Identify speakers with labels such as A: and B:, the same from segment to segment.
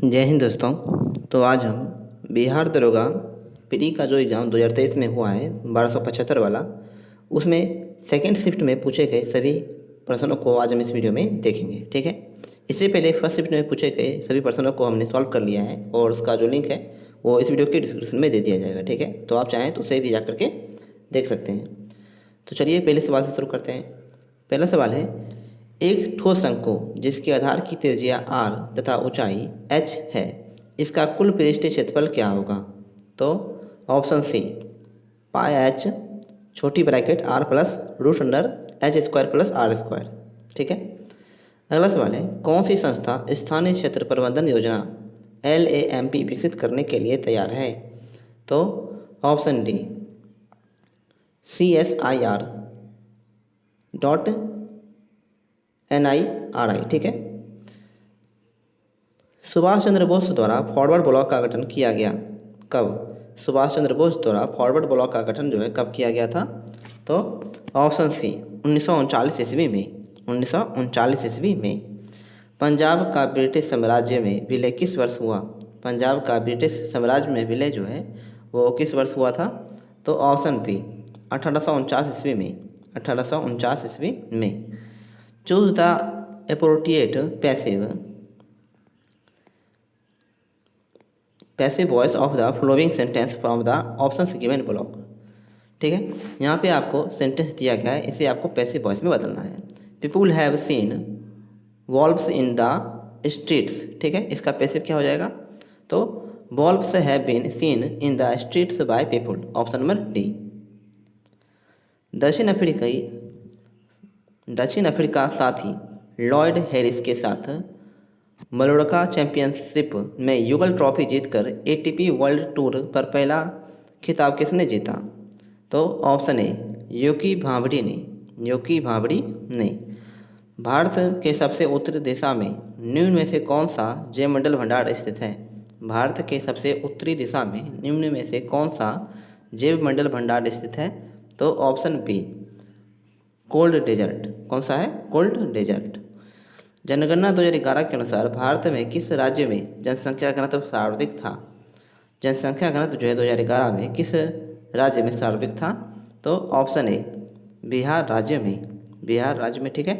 A: जय हिंद दोस्तों। तो आज हम बिहार दरोगा प्री का जो एग्ज़ाम 2023 में हुआ है 1275 वाला, उसमें सेकंड शिफ्ट में पूछे गए सभी प्रश्नों को आज हम इस वीडियो में देखेंगे। ठीक है। इससे पहले फर्स्ट शिफ्ट में पूछे गए सभी प्रश्नों को हमने सॉल्व कर लिया है और उसका जो लिंक है वो इस वीडियो के डिस्क्रिप्शन में दे दिया जाएगा। ठीक है, तो आप चाहें तो उसे भी जा करके देख सकते हैं। तो चलिए पहले सवाल से शुरू करते हैं। पहला सवाल है, एक ठोस शंकु जिसके आधार की त्रिज्या r तथा ऊंचाई h है, इसका कुल पृष्ठीय क्षेत्रफल क्या होगा? तो ऑप्शन सी पाई h छोटी bracket r plus root under H square plus R square. ठीक है। अगला सवाल है, कौन सी संस्था स्थानीय क्षेत्र प्रबंधन योजना LAMP विकसित करने के लिए तैयार है? तो ऑप्शन डी CSIR.NIRI। ठीक है। सुभाष चंद्र बोस द्वारा फॉरवर्ड ब्लॉक का गठन किया गया कब? सुभाष चंद्र बोस द्वारा फॉरवर्ड ब्लॉक का गठन जो है कब किया गया था? तो ऑप्शन सी 1939 ईस्वी में। 1939 ईस्वी में। पंजाब का ब्रिटिश साम्राज्य में विलय किस वर्ष हुआ? पंजाब का ब्रिटिश साम्राज्य में विलय जो है वो किस वर्ष हुआ था? तो ऑप्शन बी 1849 ईस्वी में। 1849 ईस्वी में। Choose the appropriate passive voice of the flowing sentence from the options given block. ठीक है, यहाँ पे आपको सेंटेंस दिया गया है, इसे आपको पैसिव वॉइस में बदलना है। People have seen wolves in the streets. ठीक है, इसका पैसिव क्या हो जाएगा? तो wolves have been seen in the streets by people. Option number D. दक्षिण अफ्रीका साथी लॉयड हैरिस के साथ मलोड़का चैंपियनशिप में युगल ट्रॉफी जीतकर ATP वर्ल्ड टूर पर पहला खिताब किसने जीता? तो ऑप्शन ए यूकी भांबड़ी ने। यूकी भांबड़ी ने। भारत के सबसे उत्तरी दिशा में निम्न में से कौन सा जैवमंडल भंडार स्थित है? भारत के सबसे उत्तरी दिशा में निम्न में से कौन सा जैवमंडल भंडार स्थित है? तो ऑप्शन बी कोल्ड डेजर्ट। कौन सा है? Cold desert. जनगणना 2011 के अनुसार भारत में किस राज्य में जनसंख्या घनत्व सर्वाधिक था? जनसंख्या घनत्व जो है 2011 में किस राज्य में सर्वाधिक था? तो ऑप्शन ए बिहार राज्य में। बिहार राज्य में। ठीक है।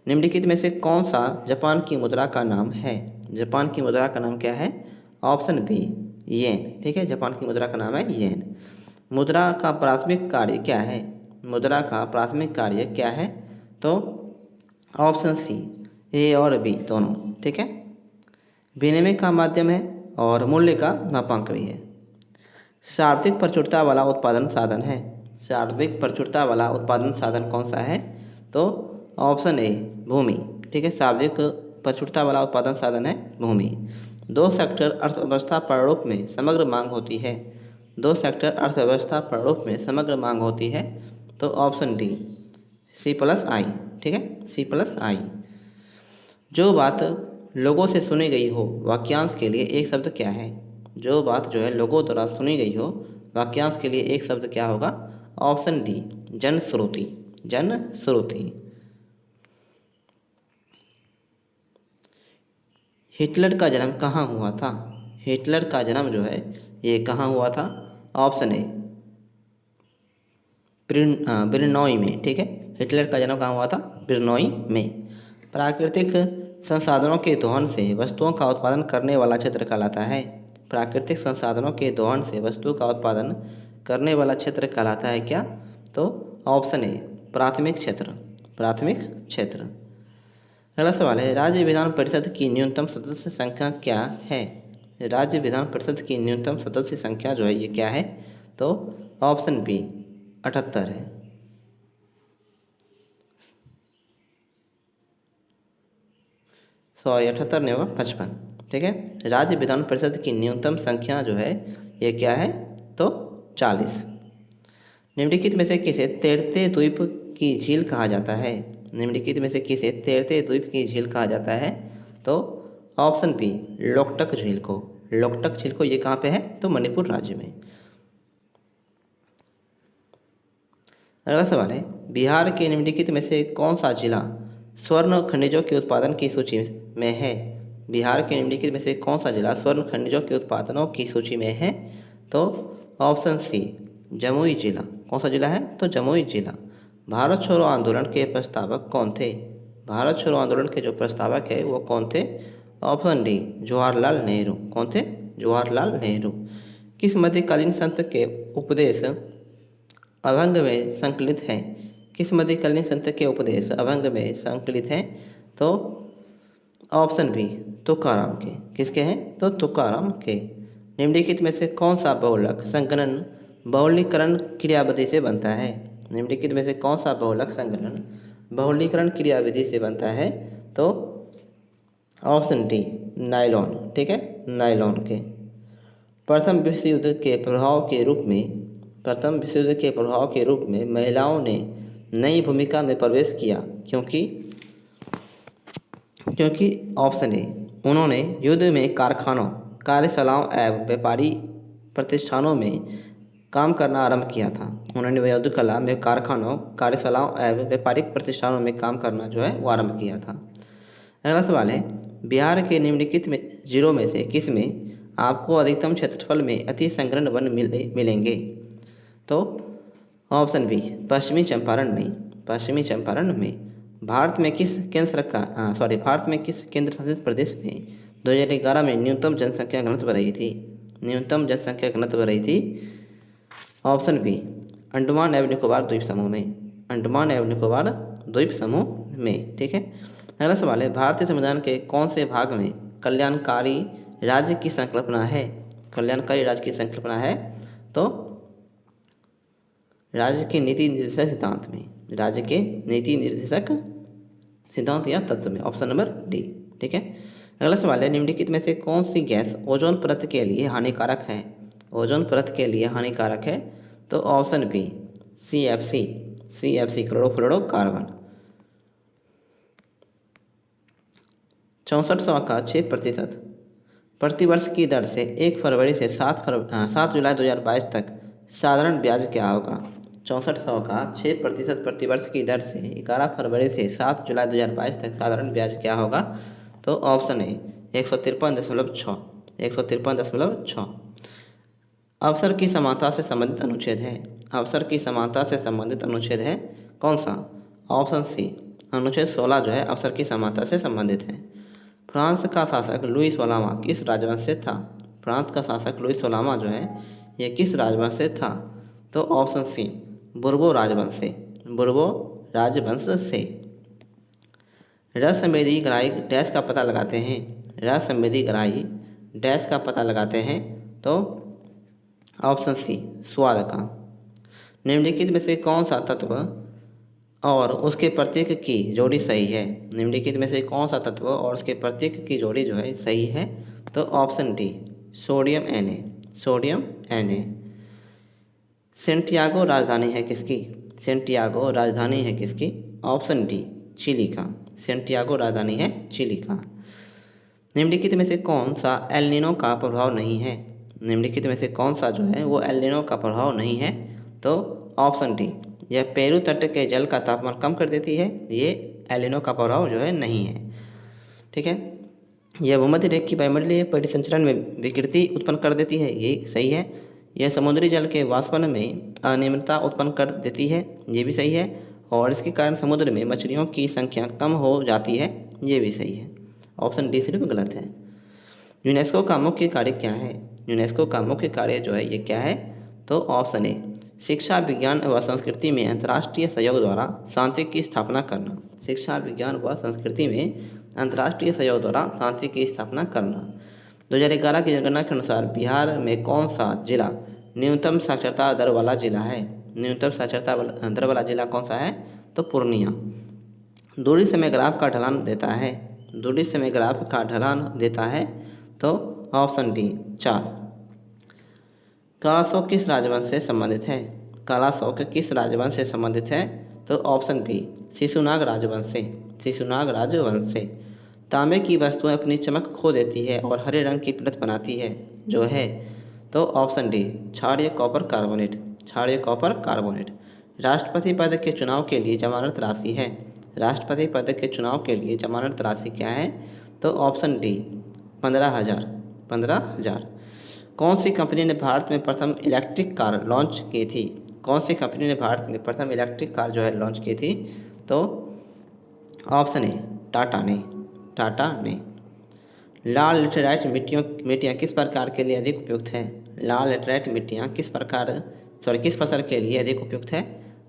A: निम्नलिखित में से कौन सा जापान की मुद्रा का नाम है? जापान की मुद्रा का नाम क्या है? ऑप्शन बी येन। ठीक है, जापान की मुद्रा का नाम है येन। मुद्रा का प्राथमिक कार्य क्या है? मुद्रा का प्राथमिक कार्य क्या है? तो ऑप्शन सी ए और बी दोनों। ठीक है। विनिमय का माध्यम है और मूल्य का मापांक भी है। शाब्दिक प्रचुरता वाला उत्पादन साधन है। शाब्दिक प्रचुरता वाला उत्पादन साधन कौन सा है? तो ऑप्शन ए भूमि। ठीक है, शाब्दिक प्रचुरता वाला उत्पादन साधन है भूमि। दो सेक्टर अर्थव्यवस्था प्रारूप में समग्र मांग होती है। दो सेक्टर अर्थव्यवस्था प्रारूप में समग्र मांग होती है। तो ऑप्शन डी C+I। ठीक है, C+I। जो बात लोगों से सुनी गई हो वाक्यांश के लिए एक शब्द क्या है? जो बात जो है लोगों द्वारा सुनी गई हो वाक्यांश के लिए एक शब्द क्या होगा? ऑप्शन डी जनश्रुति। जनश्रुति। हिटलर का जन्म कहाँ हुआ था? हिटलर का जन्म जो है ये कहाँ हुआ था? ऑप्शन ए ब्रिनोई में। ठीक है, हिटलर का जन्म कहाँ हुआ था? ब्रिनोई में। प्राकृतिक संसाधनों के दोहन से वस्तुओं का उत्पादन करने वाला क्षेत्र कहलाता है। प्राकृतिक संसाधनों के दोहन से वस्तु का उत्पादन करने वाला क्षेत्र कहलाता है क्या? तो ऑप्शन ए प्राथमिक क्षेत्र। प्राथमिक क्षेत्र। अगला सवाल है, राज्य विधान परिषद की न्यूनतम सदस्य संख्या क्या है? राज्य विधान परिषद की न्यूनतम सदस्य संख्या जो है ये क्या है? तो ऑप्शन बी 78 है। सॉरी 78 नहीं होगा, 55। ठीक है, राज्य विधान परिषद की न्यूनतम संख्या जो है ये क्या है? तो 40। निम्नलिखित में से किसे तैरते द्वीप की झील कहा जाता है? निम्नलिखित में से किसे तैरते द्वीप की झील कहा जाता है? तो ऑप्शन बी लोकटक झील को। लोकटक झील को ये कहाँ पे है? तो मणिपुर राज्य में। अगला सवाल है, बिहार के निम्नलिखित में से कौन सा जिला स्वर्ण खनिजों के उत्पादन की सूची में है? बिहार के निम्नलिखित में से कौन सा जिला स्वर्ण खनिजों के उत्पादनों की सूची में है? तो ऑप्शन सी जमुई जिला। कौन सा जिला है? तो जमुई जिला। भारत छोड़ो आंदोलन के प्रस्तावक कौन थे? भारत छोड़ो आंदोलन के जो प्रस्तावक है वो कौन थे? Option D Jawaharlal Nehru. कौन थे? जवाहरलाल नेहरू। किस मध्यकालीन संत के उपदेश अभंग में संकलित हैं? किस मध्यकालीन संत के उपदेश अभंग में संकलित हैं? तो ऑप्शन बी तुकाराम के। किसके हैं? तो तुकाराम के। निम्नलिखित में से कौन सा बहुलक संगणन बहुलीकरण क्रियाविधि से बनता है? निम्नलिखित में से कौन सा बहुलक संगणन बहुलीकरण क्रियाविधि से बनता है? तो ऑप्शन डी नायलॉन। ठीक है, नायलॉन के। प्रथम विश्व युद्ध के प्रभाव के रूप में महिलाओं ने नई भूमिका में प्रवेश किया क्योंकि ऑप्शन ए उन्होंने युद्ध में कारखानों, कार्यशालाओं एवं व्यापारी प्रतिष्ठानों में काम करना आरंभ किया था। उन्होंने युद्ध कला में कारखानों, कार्यशालाओं एवं व्यापारिक प्रतिष्ठानों में काम करना जो है वो आरंभ किया था। अगला सवाल है, बिहार के निम्नलिखित में जिलों में से किस में आपको अधिकतम क्षेत्रफल में अति संकीर्ण वन मिलेंगे? तो ऑप्शन बी पश्चिमी चंपारण में। भारत में किस केंद्र शासित प्रदेश में 2011 में न्यूनतम जनसंख्या घनत्व रही थी? ऑप्शन बी अंडमान एवं निकोबार द्वीप समूह में। ठीक है। अगला सवाल है, भारतीय संविधान के कौन से भाग में कल्याणकारी राज्य की संकल्पना है? तो राज्य के नीति निर्देशक सिद्धांत या तत्व में। Option number D. ठीक है। अगला सवाल है, निम्नलिखित में से कौन सी गैस ओजोन परत के लिए हानिकारक है? तो ऑप्शन बी CFC क्लोरोफ्लोरोकार्बन। 6400 का 6% प्रतिवर्ष की दर से 1 फरवरी से 7 जुलाई 2022 तक साधारण ब्याज क्या होगा? 6400 का 6% प्रतिवर्ष की दर से 11 फरवरी से 7 जुलाई 2022 तक साधारण ब्याज क्या होगा? तो ऑप्शन ए 153.6। अवसर की समानता से संबंधित अनुच्छेद है। कौन सा? ऑप्शन सी अनुच्छेद 16 जो है अवसर की समानता से संबंधित है। फ्रांस का शासक लुई 16वां किस राजवंश से था? फ्रांस का शासक लुई 16वां जो है ये किस राजवंश से था? तो ऑप्शन सी बुर्बो राजवंश से। रस संवेदी ग्राही डैश का पता लगाते हैं। तो ऑप्शन सी स्वाद का। निम्नलिखित में से कौन सा तत्व और उसके प्रतीक की जोड़ी सही है? जो है सही है? तो option D sodium Na। Santiago राजधानी है किसकी? ऑप्शन डी चिली का। सेंटियागो राजधानी है चिली का। निम्नलिखित में से कौन सा एल नीनो का प्रभाव नहीं है? वो एल नीनो का प्रभाव नहीं है? तो ऑप्शन डी यह पेरू तट के जल का तापमान कम कर देती है। ये एल नीनो का प्रभाव जो है नहीं है। ठीक है। यह भूमध्य रेखा की वायुमंडलीय परिसंचरण में विकृति उत्पन्न कर देती है। ये सही है। यह समुद्री जल के वाष्पन में अनियमितता उत्पन्न कर देती है। ये भी सही है। और इसके कारण समुद्र में मछलियों की संख्या कम हो जाती है। ये भी सही है। ऑप्शन डी सिर्फ गलत है। यूनेस्को का मुख्य कार्य क्या है? जो है ये क्या है? तो ऑप्शन ए शिक्षा, विज्ञान व संस्कृति में अंतर्राष्ट्रीय सहयोग द्वारा शांति की स्थापना करना। 2011 की जनगणना के अनुसार बिहार में कौन सा जिला न्यूनतम साक्षरता दर वाला जिला है? कौन सा है? तो पूर्णिया। दूरी समय ग्राफ का ढलान देता है। तो ऑप्शन डी 4। काला शौक किस राजवंश से संबंधित है? तो ऑप्शन बी शिशुनाग राजवंश से। तांबे की वस्तुएं अपनी चमक खो देती है और हरे रंग की परत बनाती है जो है। तो ऑप्शन डी क्षारीय कॉपर कार्बोनेट। राष्ट्रपति पद के चुनाव के लिए जमानत राशि क्या है? तो ऑप्शन डी 15,000। 15,000। कौन सी कंपनी ने भारत में प्रथम इलेक्ट्रिक कार लॉन्च की थी? कौन सी कंपनी ने भारत में प्रथम इलेक्ट्रिक कार जो है लॉन्च की थी? तो ऑप्शन ए टाटा ने। टाटा ने। लाल लेटराइट मिट्टियाँ किस प्रकार के लिए अधिक उपयुक्त है? लाल लेटराइट मिट्टियाँ किस फसल के लिए अधिक उपयुक्त है?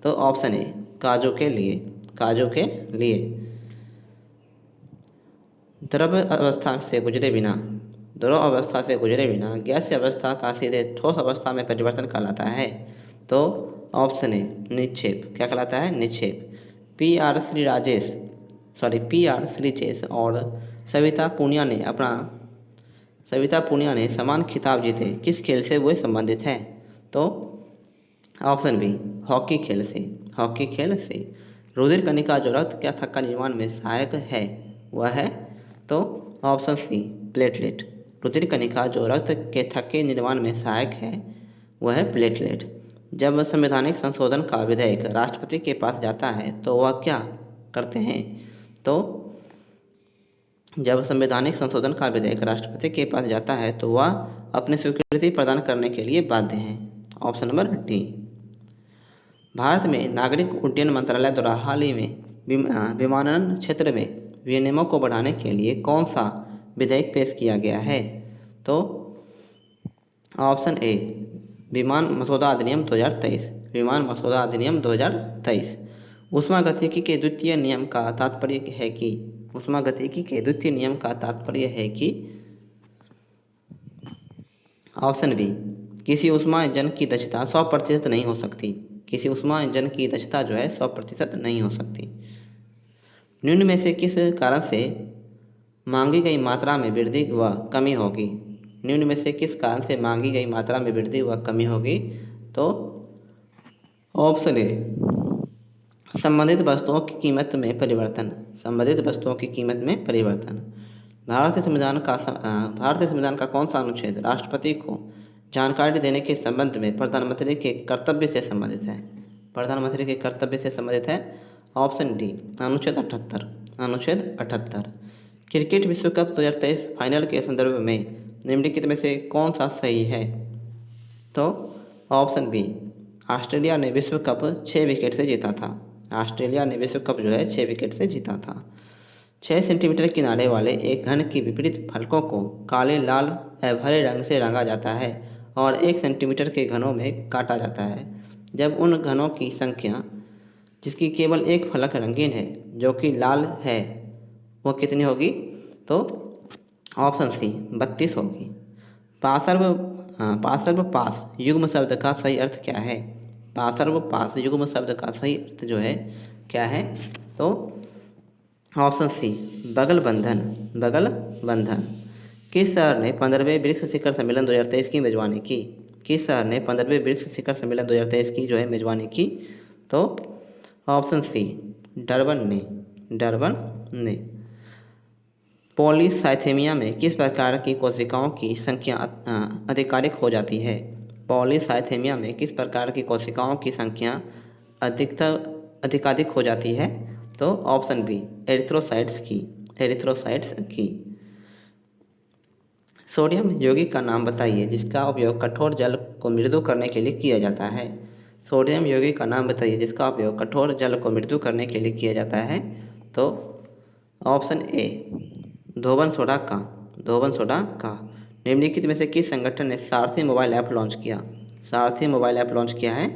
A: तो ऑप्शन ए काजू के लिए। काजू के लिए। द्रव अवस्था से गुजरे बिना गैसीय अवस्था का सीधे ठोस अवस्था में परिवर्तन कहलाता है। तो ऑप्शन ए निक्षेप। क्या कहलाता है? निक्षेप। पी आर श्रीजेश और सविता पूनिया ने समान खिताब जीते किस खेल से वे संबंधित हैं? तो ऑप्शन बी हॉकी खेल से। हॉकी खेल से। रुधिर कणिका जो रक्त के थक्का निर्माण में सहायक है वह है? तो ऑप्शन सी प्लेटलेट। रुधिर कणिका जो रक्त के थक्के निर्माण में सहायक है वह है प्लेटलेट। जब संवैधानिक संशोधन का विधेयक राष्ट्रपति के पास जाता है तो वह क्या करते हैं? तो जब संवैधानिक संशोधन का विधेयक राष्ट्रपति के पास जाता है तो वह अपनी स्वीकृति प्रदान करने के लिए बाध्य हैं। Option number D. भारत में नागरिक उड्डयन मंत्रालय द्वारा हाल ही में विमानन क्षेत्र में विनियमों को बढ़ाने के लिए कौन सा विधेयक पेश किया गया है? तो ऑप्शन ए विमान मसौदा अधिनियम 2023। विमान मसौदा अधिनियम 2023। ऊष्मागतिकी के द्वितीय नियम का तात्पर्य है कि ऑप्शन बी किसी ऊष्मा इंजन की दक्षता 100% नहीं हो सकती। किसी ऊष्मा इंजन की दक्षता जो है 100% नहीं हो सकती। निम्न में से किस कारण से मांगी गई मात्रा में वृद्धि व कमी होगी? निम्न में से किस कारण से मांगी गई मात्रा में वृद्धि व कमी होगी? तो ऑप्शन ए संबंधित वस्तुओं की कीमत में परिवर्तन। संबंधित वस्तुओं की कीमत में परिवर्तन। भारतीय संविधान का कौन सा अनुच्छेद राष्ट्रपति को जानकारी देने के संबंध में प्रधानमंत्री के कर्तव्य से संबंधित है? प्रधानमंत्री के कर्तव्य से संबंधित है। ऑप्शन डी अनुच्छेद 78। अनुच्छेद 78। क्रिकेट विश्व कप 2023 फाइनल के संदर्भ में निम्नलिखित में से कौन सा सही है? तो ऑप्शन बी ऑस्ट्रेलिया ने विश्व कप 6 विकेट से जीता था। ऑस्ट्रेलिया ने विश्व कप जो है 6 विकेट से जीता था। 6 सेंटीमीटर किनारे वाले एक घन की विपरीत फलकों को काले, लाल या हरे रंग से रंगा जाता है और 1 सेंटीमीटर के घनों में काटा जाता है। जब उन घनों की संख्या जिसकी केवल एक फलक रंगीन है जो कि लाल है वो कितनी होगी? तो ऑप्शन सी 32 होगी। पास युग्म शब्द का सही अर्थ क्या है? पास युग्म शब्द का सही अर्थ जो है क्या है? तो ऑप्शन सी बगल बंधन। किस शहर ने 15वें ब्रिक्स शिखर सम्मेलन 2023 की मेजबानी की? किस शहर ने 15वें ब्रिक्स शिखर सम्मेलन 2023 की जो है मेजबानी की? तो ऑप्शन सी डरबन ने। पॉलीसाइथेमिया में किस प्रकार की कोशिकाओं की संख्या अधिकाधिक हो जाती है? पॉलीसाइथेमिया में किस प्रकार की कोशिकाओं की संख्या अधिकाधिक हो जाती है? तो ऑप्शन बी एरिथ्रोसाइट्स की। सोडियम यौगिक का नाम बताइए जिसका उपयोग कठोर जल को मृदु करने के लिए किया जाता है। सोडियम यौगिक का नाम बताइए जिसका उपयोग कठोर जल को मृदु करने के लिए किया जाता है। तो ऑप्शन ए धोबन सोडा का। निम्नलिखित में से किस संगठन ने सारथी मोबाइल ऐप लॉन्च किया है?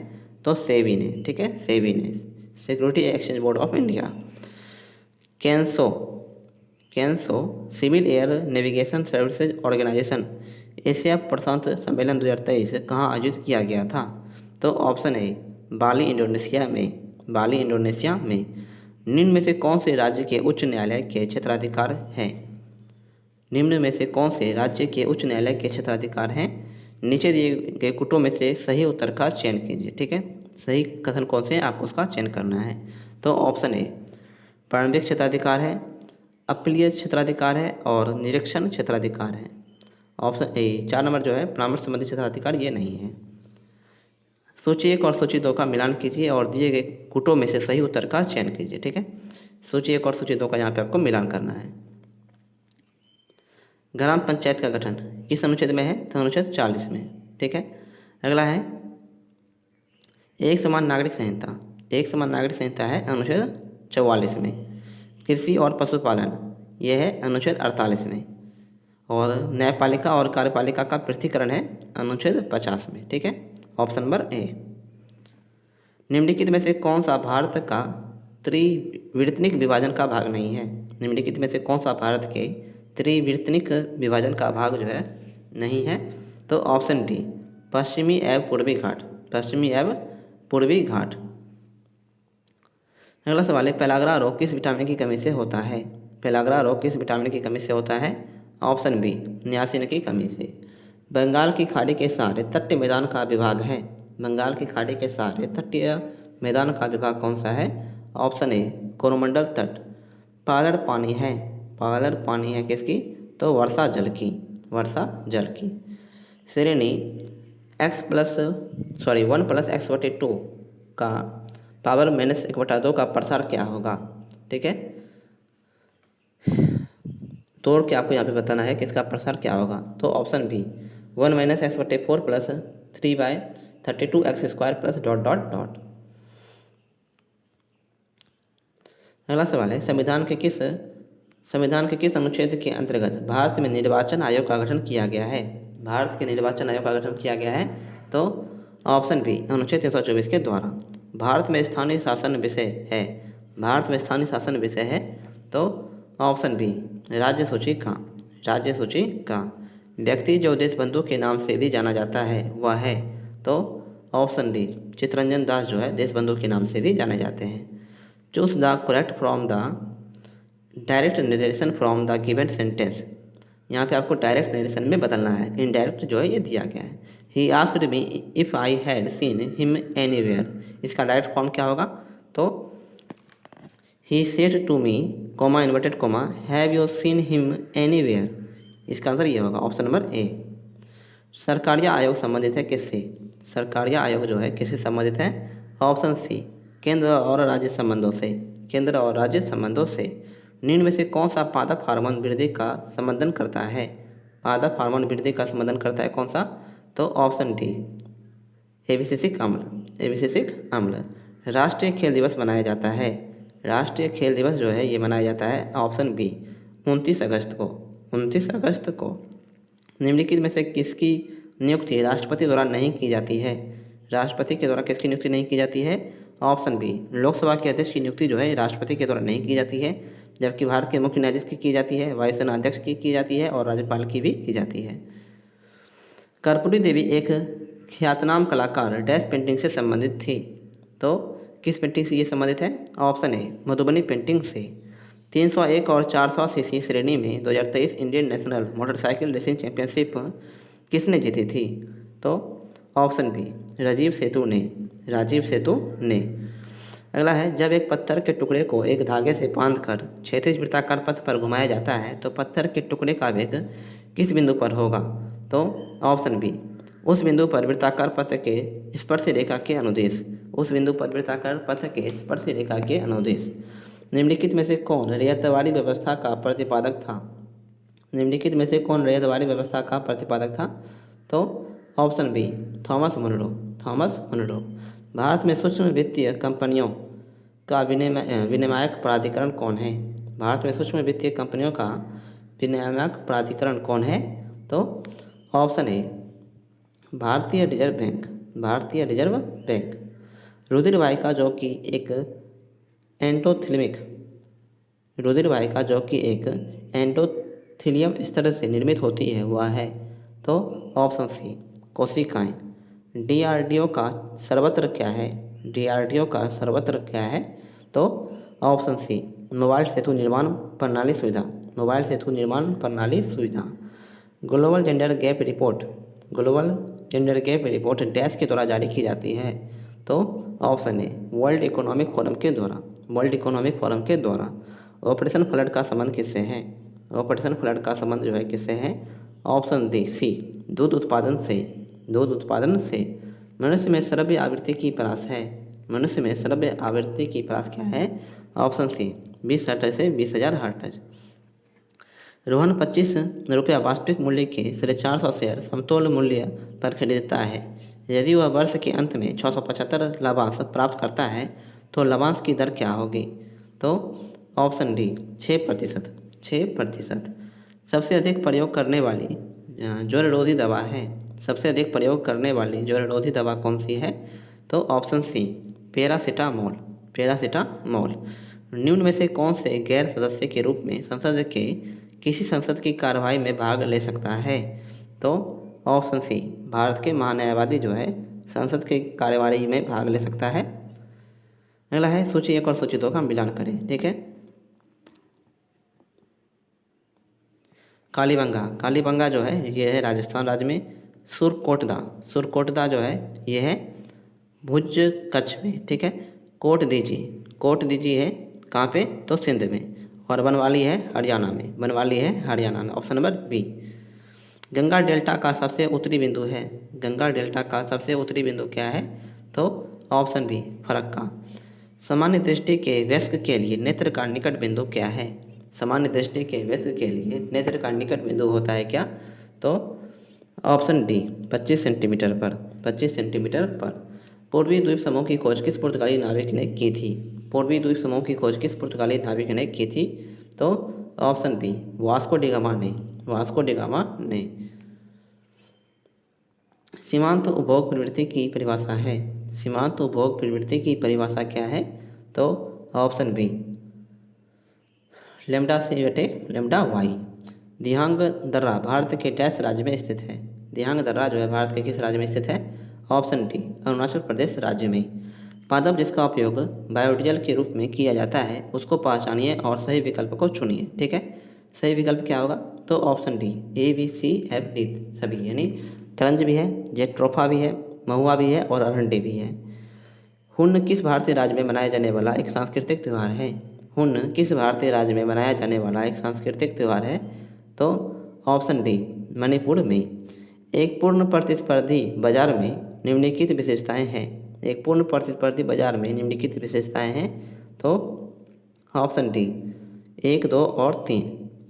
A: तो सेबी ने। ठीक है, सेबी ने, security exchange board of India. CANSO civil air navigation services organisation Asia प्रशांत सम्मेलन 2023 कहाँ आयोजित किया गया था? तो ऑप्शन ए बाली इंडोनेशिया में। निम्न में से कौन से राज्य के उच्च न्यायालय के क्षेत्राधिकार हैं? नीचे दिए गए कुटों में से सही उत्तर का चयन कीजिए। ठीक है, सही कथन कौन से हैं आपको उसका चयन करना है। तो ऑप्शन ए प्रारंभिक क्षेत्राधिकार है, अपीलीय क्षेत्राधिकार है और निरीक्षण क्षेत्राधिकार है। ऑप्शन ए 4 नंबर जो है परामर्श संबंधी क्षेत्राधिकार ये नहीं है। सूची 1 और सूची 2 का मिलान कीजिए और दिए गए कुटों में से सही उत्तर का चयन कीजिए। ठीक है, सूची 1 और सूची 2 का यहाँ पे आपको मिलान करना है। ग्राम पंचायत का गठन किस अनुच्छेद में है? तो अनुच्छेद 40 में। ठीक है। अगला है एक समान नागरिक संहिता। एक समान नागरिक संहिता है अनुच्छेद 44 में। कृषि और पशुपालन यह है अनुच्छेद 48 में। और न्यायपालिका और कार्यपालिका का पृथकीकरण है अनुच्छेद 50 में। ठीक है। Option number A. निम्नलिखित में से कौन सा भारत का त्रिवितनिक विभाजन का भाग नहीं है? निम्नलिखित में से कौन सा भारत के त्रिवितनिक विभाजन का भाग जो है नहीं है? तो ऑप्शन डी पश्चिमी एवं पूर्वी घाट। पश्चिमी एवं पूर्वी घाट। अगला सवाल है पेलाग्रा रोग किस विटामिन की कमी से होता है? पेलाग्रा रोग किस विटामिन की कमी से होता है? ऑप्शन बी नियासिन की कमी से। बंगाल की खाड़ी के सारे तटीय मैदान का विभाग है। बंगाल की खाड़ी के सारे तटीय मैदान का विभाग कौन सा है? ऑप्शन ए कोरोमंडल तट। पालड़ पानी है। पालड़ पानी है किसकी? तो वर्षा जल की। वर्षा जल की। श्रेणी वन प्लस एक्स बटे टू का पावर माइनस 1/2 का प्रसार क्या होगा? ठीक है। तोड़ के आपको यहाँ पे बताना है कि इसका प्रसार क्या होगा। तो option B 1 - x/4 plus 3/32x² plus dot dot dot. अगला सवाल है संविधान के किस अनुच्छेद के अंतर्गत भारत में निर्वाचन आयोग का गठन किया गया है? भारत के निर्वाचन आयोग का गठन किया गया है। तो ऑप्शन बी अनुच्छेद 324 के द्वारा। भारत में स्थानीय शासन विषय है। भारत में स्थानीय शासन विषय है। तो ऑप्शन बी राज्य सूची का। राज्य सूची का। व्यक्ति जो देशबंधु के नाम से भी जाना जाता है वह है। तो ऑप्शन डी चित्तरंजन दास जो है देशबंधु के नाम से भी जाने जाते हैं। Choose the correct from the direct narration from the given sentence. यहाँ पे आपको डायरेक्ट नरेशन में बदलना है। इनडायरेक्ट जो है ये दिया गया है। He asked me if I had seen him anywhere. इसका डायरेक्ट फॉर्म क्या होगा? तो he said to me comma inverted comma have you seen him anywhere. इसका आंसर ये होगा ऑप्शन नंबर ए। सरकारिया आयोग संबंधित है किससे? सरकारिया आयोग जो है किससे संबंधित है? ऑप्शन सी केंद्र और राज्य संबंधों से। केंद्र और राज्य संबंधों से। निम्न में से कौन सा पादप हार्मोन वृद्धि का संबंधन करता है? पादप हार्मोन वृद्धि का संबंधन करता है कौन सा? तो ऑप्शन डी एबिसिसिक अम्ल। एबिसिसिक अम्ल। राष्ट्रीय खेल दिवस मनाया जाता है। राष्ट्रीय खेल दिवस जो है ये मनाया जाता है ऑप्शन बी 29 अगस्त को। 29 अगस्त को। निम्नलिखित में से किसकी नियुक्ति राष्ट्रपति द्वारा नहीं की जाती है? राष्ट्रपति के द्वारा किसकी नियुक्ति नहीं की जाती है? ऑप्शन बी लोकसभा के अध्यक्ष की नियुक्ति जो है राष्ट्रपति के द्वारा नहीं की जाती है, जबकि भारत के मुख्य न्यायाधीश की जाती है, वायुसेना अध्यक्ष की जाती है और राज्यपाल की भी की जाती है। कर्पूरी देवी एक ख्यातनाम कलाकार डैश पेंटिंग से संबंधित थी। तो किस पेंटिंग से ये संबंधित है? ऑप्शन ए मधुबनी पेंटिंग से। 301 और 400 सीसी श्रेणी में 2023 Indian national motorcycle racing championship किसने जीती थी? तो ऑप्शन बी राजीव सेतु ने। राजीव सेतु ने। अगला है जब एक पत्थर के टुकड़े को एक धागे से बांधकर क्षैतिज वृत्ताकार पथ पर घुमाया जाता है तो पत्थर के टुकड़े का वेग किस बिंदु पर होगा? तो ऑप्शन बी उस बिंदु पर वृत्ताकार पथ के स्पर्श रेखा के अनुदेश। उस बिंदु पर वृत्ताकार पथ के स्पर्श रेखा के अनुदेश। निम्नलिखित में से कौन रैयतवाड़ी व्यवस्था का प्रतिपादक था? निम्नलिखित में से कौन रैयतवाड़ी व्यवस्था का प्रतिपादक था? तो option B Thomas Munro. Thomas Munro. Bharat में सूक्ष्म वित्तीय कंपनियों का विनियामक प्राधिकरण कौन है? भारत में सूक्ष्म वित्तीय कंपनियों का विनियामक प्राधिकरण कौन है? तो ऑप्शन ए भारतीय रिजर्व बैंक। भारतीय रिजर्व बैंक। रुधिर वाहिका जो कि एक एंडोथेलियम स्तर से निर्मित होती है वह है। तो ऑप्शन सी कोशिकाएं। डीआरडीओ का सर्वत्र क्या है? डीआरडीओ का सर्वत्र क्या है? तो ऑप्शन सी मोबाइल सेतु निर्माण प्रणाली सुविधा। मोबाइल सेतु निर्माण प्रणाली सुविधा। Global gender gap report. Global gender gap report dash के द्वारा जारी की जाती है। तो option a world economic forum के द्वारा। वर्ल्ड इकोनॉमिक फोरम के द्वारा। ऑपरेशन फ्लड का संबंध किससे है? ऑपरेशन फ्लड का संबंध जो है किससे है? ऑप्शन डी सी दूध उत्पादन से। दूध उत्पादन से। मनुष्य में श्रव्य आवृत्ति की परास है। मनुष्य में श्रव्य आवृत्ति की परास क्या है? ऑप्शन सी 20 हर्ट्ज से 20,000 हर्ट्ज। रोहन 25 रुपया वास्तविक मूल्य के 450 शेयर समतोल मूल्य पर खरीदता है। यदि वह वर्ष के अंत में 675 लाभांश प्राप्त करता है तो लाभांश की दर क्या होगी? तो ऑप्शन डी 6%। 6%। सबसे अधिक प्रयोग करने वाली ज्वररोधी दवा है। सबसे अधिक प्रयोग करने वाली ज्वररोधी दवा कौन सी है? तो ऑप्शन सी पैरासीटामोल। पैरासीटामोल। निम्न में से कौन से गैर सदस्य के रूप में संसद के किसी संसद की कार्यवाही में भाग ले सकता है? तो ऑप्शन सी भारत के महान्यायवादी जो है संसद की कार्यवाही में भाग ले सकता है। अगला है सूची 1 और सूची 2 का मिलान करें। ठीक है, कालीबंगा जो है ये है राजस्थान राज्य में। सुरकोटदा जो है ये है भुज कच्छ में। ठीक है, कोट दीजी है कहाँ पे? तो सिंध में। और बनवाली है हरियाणा में। Option number B. Ganga delta का सबसे उत्तरी बिंदु है। गंगा डेल्टा का सबसे उत्तरी बिंदु क्या है? तो ऑप्शन बी फरक्का। सामान्य दृष्टि के वयस्क के लिए नेत्र का निकट बिंदु क्या है? सामान्य दृष्टि के वयस्क के लिए नेत्र का निकट बिंदु होता है क्या? तो ऑप्शन डी 25 सेंटीमीटर पर। पूर्वी द्वीप समूह की खोज किस पुर्तगाली नाविक ने की थी? पूर्वी द्वीप समूह की खोज किस पुर्तगाली नाविक ने की थी? तो ऑप्शन बी वास्को डिगामा ने। सीमांत उपभोग प्रवृत्ति की परिभाषा है। सीमांत उपभोग प्रवृत्ति की परिभाषा क्या है? तो ऑप्शन बी लेम्डा सी बटे लेम्डा वाई। दिहांग दर्रा भारत के डैश राज्य में स्थित है? दिहांग दर्रा जो है भारत के किस राज्य में स्थित है? ऑप्शन डी अरुणाचल प्रदेश राज्य में। पादप जिसका उपयोग बायोडीजल के रूप में किया जाता है उसको पहचानिए और सही विकल्प को चुनिए। ठीक है, सही विकल्प क्या होगा? तो ऑप्शन डी ABCFD सभी, यानी करंज भी है, जेट्रोफा भी है, महुआ भी है और अरंडी भी है। हुन किस भारतीय राज्य में मनाया जाने वाला एक सांस्कृतिक त्यौहार है? हुन किस भारतीय राज्य में मनाया जाने वाला एक सांस्कृतिक त्यौहार है? तो ऑप्शन डी मणिपुर में। एक पूर्ण प्रतिस्पर्धी बाजार में निम्नलिखित विशेषताएं हैं। एक पूर्ण प्रतिस्पर्धी बाजार में निम्नलिखित विशेषताएं हैं। तो ऑप्शन डी 1, 2 और 3,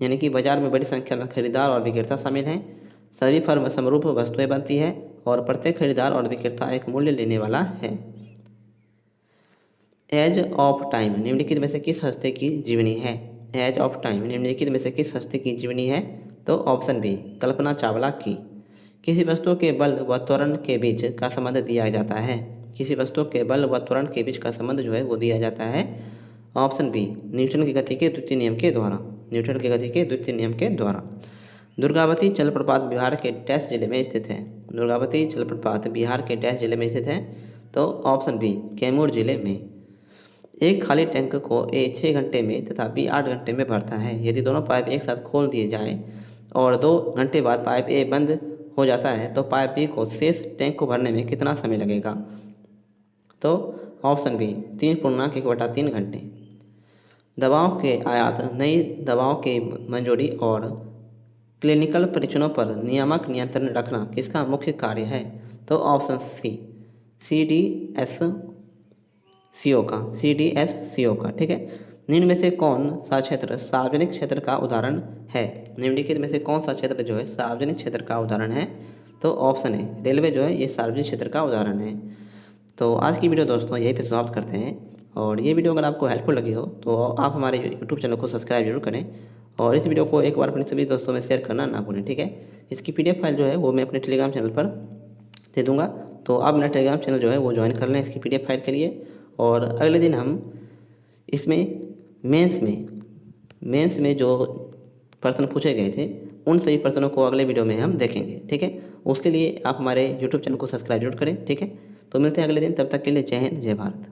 A: यानी कि बाजार में बड़ी संख्या में खरीदार और विक्रेता शामिल हैं। सभी फर्म समरूप वस्तुएं बनती है और प्रत्येक खरीदार और विक्रेता एक मूल्य लेने वाला है। एज ऑफ टाइम निम्नलिखित में से किस हस्ती की जीवनी है? एज ऑफ टाइम निम्नलिखित में से किस हस्ती की जीवनी है? तो ऑप्शन बी कल्पना चावला की। किसी वस्तु के बल व त्वरण के बीच का संबंध दिया जाता है? किसी वस्तु के बल व त्वरण के बीच का संबंध जो है वो दिया जाता है। ऑप्शन बी न्यूटन की गति के द्वितीय नियम के द्वारा। दुर्गावती जलप्रपात बिहार के डैश जिले में स्थित है? दुर्गावती जलप्रपात बिहार के डैश जिले में स्थित है? तो ऑप्शन बी कैमूर जिले में। एक खाली टैंक को A 6 घंटे में तथा B 8 घंटे में भरता है। यदि दोनों पाइप एक साथ खोल दिए जाएं और 2 घंटे बाद पाइप A बंद हो जाता है तो पाइप B को शेष टैंक को भरने में कितना समय लगेगा? तो ऑप्शन बी 3.1/3 घंटे। दवाओं के आयात, नई दवाओं की मंजूरी और क्लिनिकल परीक्षणों पर नियामक नियंत्रण रखना किसका मुख्य कार्य है? तो ऑप्शन सी CDSCO का। ठीक है, निम्न में से कौन सा क्षेत्र सार्वजनिक क्षेत्र का उदाहरण है? निम्नलिखित में से कौन सा क्षेत्र जो है सार्वजनिक क्षेत्र का उदाहरण है? तो ऑप्शन है रेलवे जो है ये सार्वजनिक क्षेत्र का उदाहरण है। तो आज की वीडियो दोस्तों यहीं पे समाप्त करते हैं। और ये वीडियो अगर आपको हेल्पफुल लगी हो तो आप हमारे यूट्यूब चैनल को सब्सक्राइब जरूर करें और इस वीडियो को एक बार अपने सभी दोस्तों में शेयर करना ना भूलें। ठीक है, इसकी PDF फाइल जो है वो मैं अपने टेलीग्राम चैनल पर दे दूँगा, तो आप मेरा टेलीग्राम चैनल जो है वो ज्वाइन कर लें इसकी PDF फाइल के लिए। और अगले दिन हम इसमें मेंस में जो प्रश्न पूछे गए थे उन सभी प्रश्नों को अगले वीडियो में हम देखेंगे। ठीक है, उसके लिए आप हमारे यूट्यूब चैनल को सब्सक्राइब जरूर करें। ठीक है, तो मिलते हैं अगले दिन, तब तक के लिए जय हिंद जय भारत।